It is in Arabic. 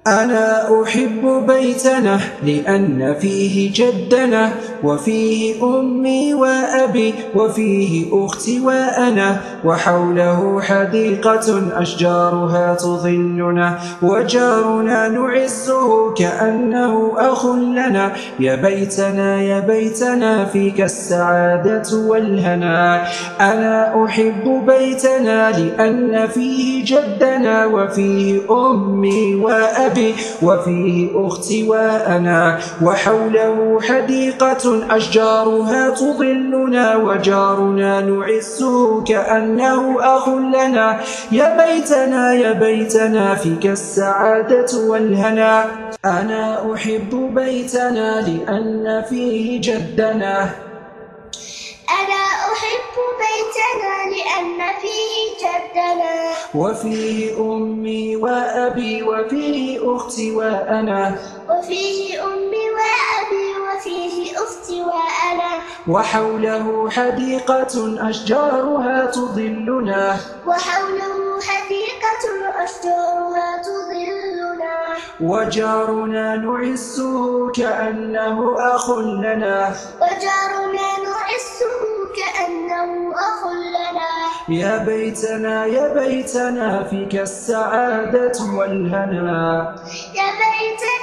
أنا أحب بيتنا لأن فيه جدنا وفيه أمي وأبي وفيه أختي وأنا، وحوله حديقة أشجارها تظلنا، وجارنا نعزه كأنه أخ لنا. يا بيتنا يا بيتنا فيك السعادة والهنا. أنا أحب بيتنا لأن فيه جدنا وفيه أمي وأبي وفيه أختي وأنا، وحوله حديقة أشجارها تظلنا، وجارنا نعزه كأنه أخ لنا. يا بيتنا يا بيتنا فيك السعادة والهنا. أنا أحب بيتنا لأن فيه جدنا. أنا أحب بيتنا لأن فيه جدنا وفيه أمي وأبي وفيه أختي وأنا، وفيه أمي وأبي وفيه أختي وأنا، وحوله حديقة أشجارها تظلنا، وحوله حديقة أشجارها تظلنا، وجارنا نعزه كأنه أخ لنا. وجارنا نعزه كأنه أخ لنا. يا بيتنا يا بيتنا فيك السعادة والهنا. يا بيتنا